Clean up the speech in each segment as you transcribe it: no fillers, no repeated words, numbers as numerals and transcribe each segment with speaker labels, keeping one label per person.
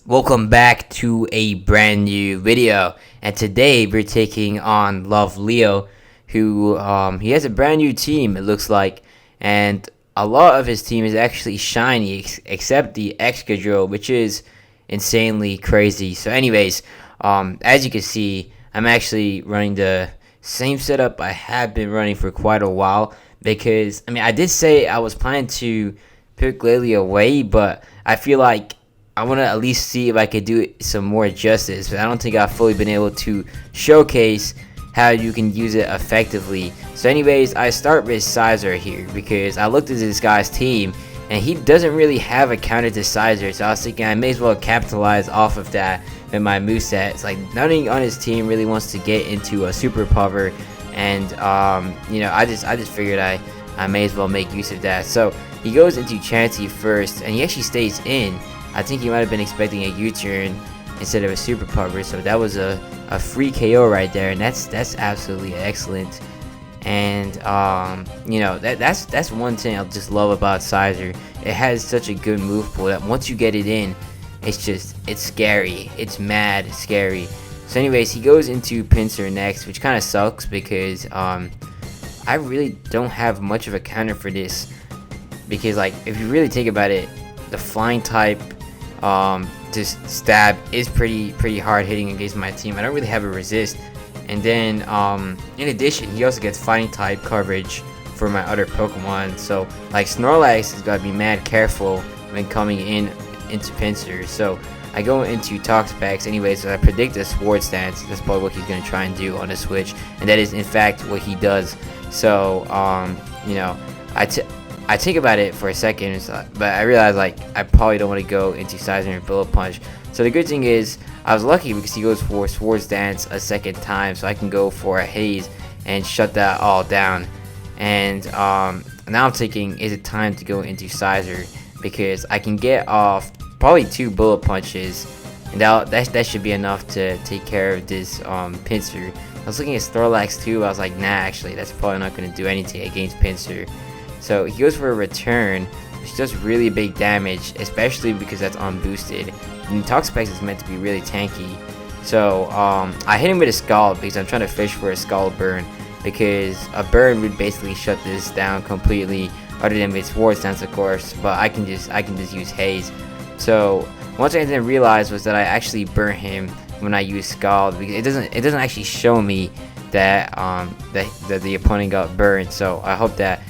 Speaker 1: Welcome back to a brand new video, and today we're taking on loveleo, who he has a brand new team, it looks like, and a lot of his team is actually shiny except the Excadrill, which is insanely crazy. So anyways, as you can see, I'm actually running the same setup I have been running for quite a while, because I did say I was planning to pick Lily away, but I feel like I want to at least see if I could do some more justice. But I don't think I've fully been able to showcase how you can use it effectively. So anyways, I start with Scizor here because I looked at this guy's team and he doesn't really have a counter to Scizor. So I was thinking I may as well capitalize off of that with my moveset. It's like nothing on his team really wants to get into a super power, and I just figured I may as well make use of that. So he goes into Chansey first and he actually stays in. I think he might have been expecting a U-turn instead of a super power, so that was a free KO right there, and that's absolutely excellent. And that's one thing I just love about Scizor. It has such a good move pool that once you get it in, it's scary. It's mad scary. So anyways, he goes into Pinsir next, which kind of sucks because I really don't have much of a counter for this, because like if you really think about it, the flying type just stab is pretty hard hitting against my team. I don't really have a resist, and then in addition he also gets fighting type coverage for my other Pokemon, so like Snorlax has got to be mad careful when coming into Pinsir. So I go into Toxapex anyway, so I predict a Swords Dance. That's probably what he's going to try and do on the switch, and that is in fact what he does. So I think about it for a second, but I realized like I probably don't want to go into Scizor and Bullet Punch. So the good thing is I was lucky because he goes for Swords Dance a second time, so I can go for a Haze and shut that all down. And now I'm thinking, is it time to go into Scizor, because I can get off probably 2 Bullet Punches, and that should be enough to take care of this Pinsir. I was looking at Snorlax too. I was like, nah, actually that's probably not going to do anything against Pinsir. So he goes for a return, which does really big damage, especially because that's unboosted. And Toxapex is meant to be really tanky. So I hit him with a Scald because I'm trying to fish for a Scald burn, because a burn would basically shut this down completely, other than with Swords Dance of course, but I can just use Haze. So one thing I didn't realize was that I actually burn him when I use Scald, because it doesn't actually show me that that the opponent got burned. So I hope that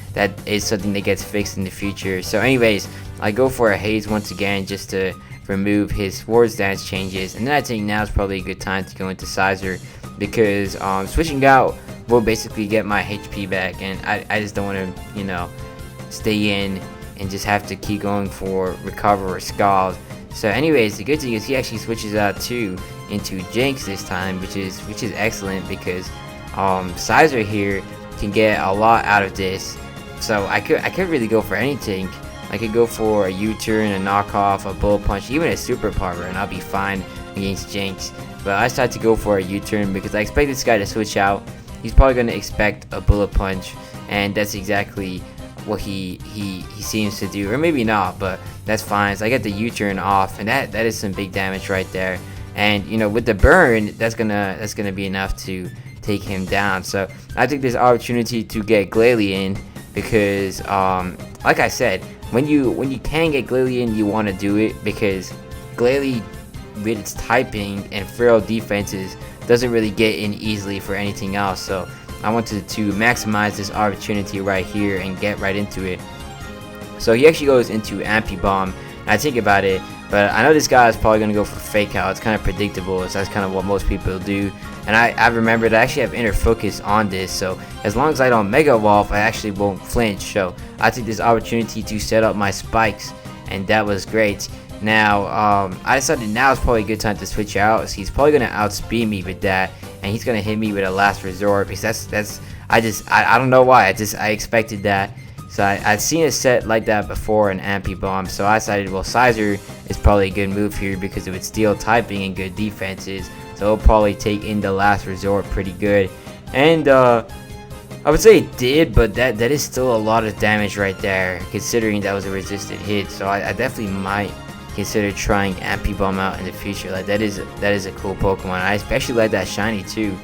Speaker 1: is something that gets fixed in the future. So anyways, I go for a Haze once again just to remove his Swords Dance changes, and then I think now is probably a good time to go into Scizor, because switching out will basically get my HP back, and I just don't want to stay in and just have to keep going for Recover or Scald. So anyways, the good thing is he actually switches out too into Jinx this time, which is excellent, because Scizor here can get a lot out of this. So I could really go for anything. I could go for a U-turn, a knockoff, a Bullet Punch, even a super power, and I'll be fine against Jinx. But I decided to go for a U-turn because I expect this guy to switch out. He's probably going to expect a Bullet Punch, and that's exactly what he seems to do, or maybe not, but that's fine. So I get the U-turn off, and that is some big damage right there. And with the burn, that's gonna be enough to take him down. So I took this opportunity to get Glalie, because like I said, when you can get Glalie, you want to do it, because Glalie with its typing and feral defenses doesn't really get in easily for anything else. So I wanted to maximize this opportunity right here and get right into it. So he actually goes into Ampy Bomb, and I think about it, but I know this guy is probably going to go for Fake Out. It's kind of predictable, so that's kind of what most people do. And I remembered I actually have Inner Focus on this, so as long as I don't Mega Evolve, I actually won't flinch. So I took this opportunity to set up my spikes, and that was great. Now I decided now is probably a good time to switch out. So he's probably going to outspeed me with that, and he's going to hit me with a Last Resort, because I don't know why, I expected that. So I've seen a set like that before in Ampy Bomb, so I decided, well, Scizor is probably a good move here because of its steel typing and good defenses, so it'll probably take in the Last Resort pretty good. And I would say it did, but that is still a lot of damage right there, considering that was a resisted hit. So I definitely might consider trying Ampy Bomb out in the future. Like that is a cool Pokemon. I especially like that shiny too.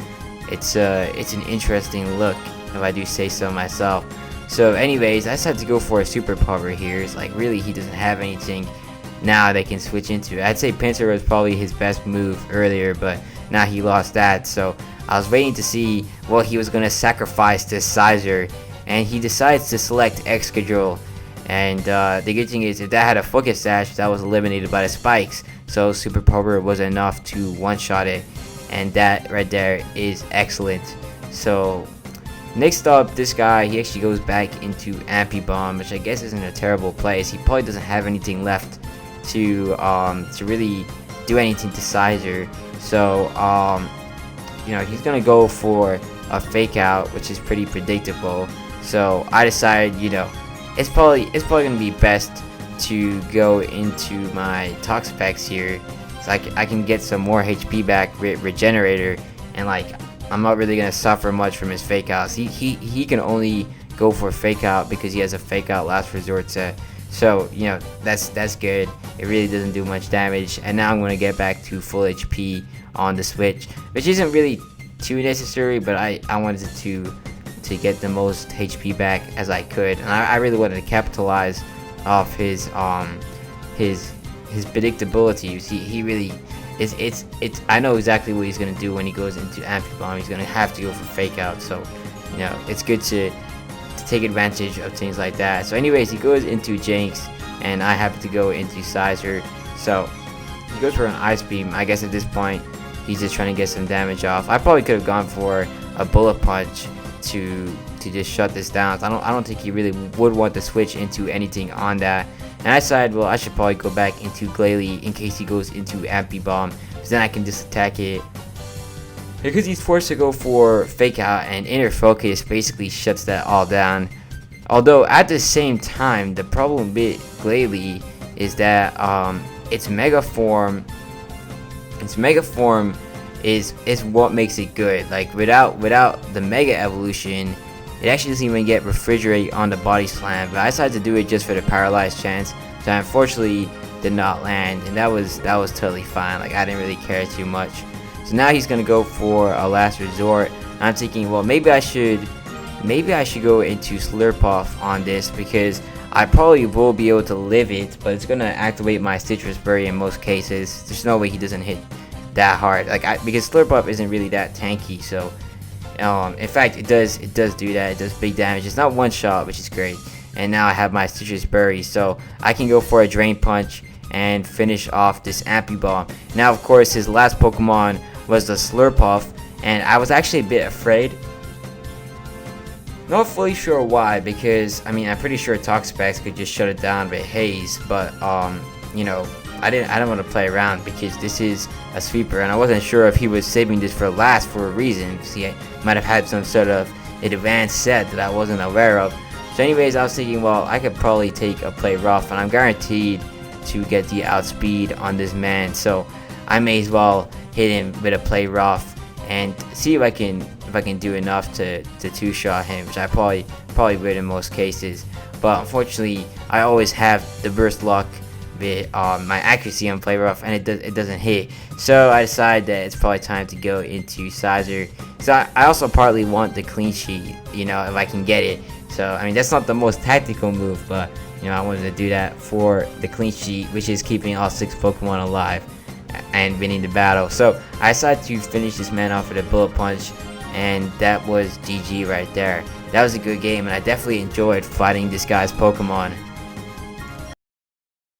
Speaker 1: It's an interesting look, if I do say so myself. So anyways, I decided to go for a Super Power here. It's like really he doesn't have anything now they can switch into. I'd say Pinsir was probably his best move earlier, but now he lost that. So I was waiting to see what he was gonna sacrifice to Scizor, and he decides to select Excadrill. And the good thing is, if that had a Focus Sash, that was eliminated by the spikes. So Super Power was enough to one-shot it, and that right there is excellent. So next up, this guy, he actually goes back into Ampy Bomb, which I guess isn't a terrible place. He probably doesn't have anything left to really do anything to Scizor. So you know, he's gonna go for a Fake Out, which is pretty predictable. So I decided, you know, it's probably gonna be best to go into my Toxapex here, so I can get some more HP back with Regenerator, and like I'm not really gonna suffer much from his Fake Outs. He can only go for Fake Out because he has a Fake Out Last Resort set. So you know, that's good. It really doesn't do much damage, and now I'm gonna get back to full HP on the switch, which isn't really too necessary, but I wanted to get the most HP back as I could, and I really wanted to capitalize off his predictability. He really is. It's I know exactly what he's gonna do when he goes into Ampy Bomb. He's gonna have to go for Fake Out. So you know, it's good to take advantage of things like that. So anyways, he goes into Jinx, and I happen to go into Scizor. So he goes for an Ice Beam. I guess at this point he's just trying to get some damage off. I probably could have gone for a Bullet Punch to just shut this down. I don't think he really would want to switch into anything on that. And I decided, well, I should probably go back into Glalie in case he goes into Ampy Bomb, because then I can just attack it. Because he's forced to go for Fake Out, and Inner Focus basically shuts that all down. Although at the same time, the problem with Glalie is that its Mega Form is what makes it good. Like without the Mega Evolution, it actually doesn't even get Refrigerate on the Body Slam. But I decided to do it just for the Paralyzed chance, so I unfortunately did not land, and that was totally fine. Like I didn't really care too much. So now he's gonna go for a Last Resort. I'm thinking, well, maybe I should go into Slurpuff on this, because I probably will be able to live it, but it's gonna activate my Citrus Berry in most cases. There's no way he doesn't hit that hard, like because Slurpuff isn't really that tanky. So in fact, it does do that. It does big damage. It's not one shot, which is great. And now I have my Citrus Berry, so I can go for a Drain Punch and finish off this Ampy Bomb. Now of course his last Pokemon was the Slurpuff, and I was actually a bit afraid. Not fully sure why, because I mean I'm pretty sure Toxapex could just shut it down with Haze, but you know, I didn't want to play around because this is a sweeper, and I wasn't sure if he was saving this for last for a reason, because he might have had some sort of advanced set that I wasn't aware of. So anyways, I was thinking, well, I could probably take a Play Rough, and I'm guaranteed to get the outspeed on this man, so I may as well hit him with a Play Rough and see if I can do enough to two-shot him, which I probably would in most cases. But unfortunately, I always have the burst luck with my accuracy on Play Rough, and it doesn't hit. So I decided that it's probably time to go into Scizor. So I also partly want the clean sheet, you know, if I can get it. So I mean, that's not the most tactical move, but you know, I wanted to do that for the clean sheet, which is keeping all 6 Pokemon alive and winning the battle. So I decided to finish this man off with a Bullet Punch, and that was GG right there. That was a good game, and I definitely enjoyed fighting this guy's Pokemon.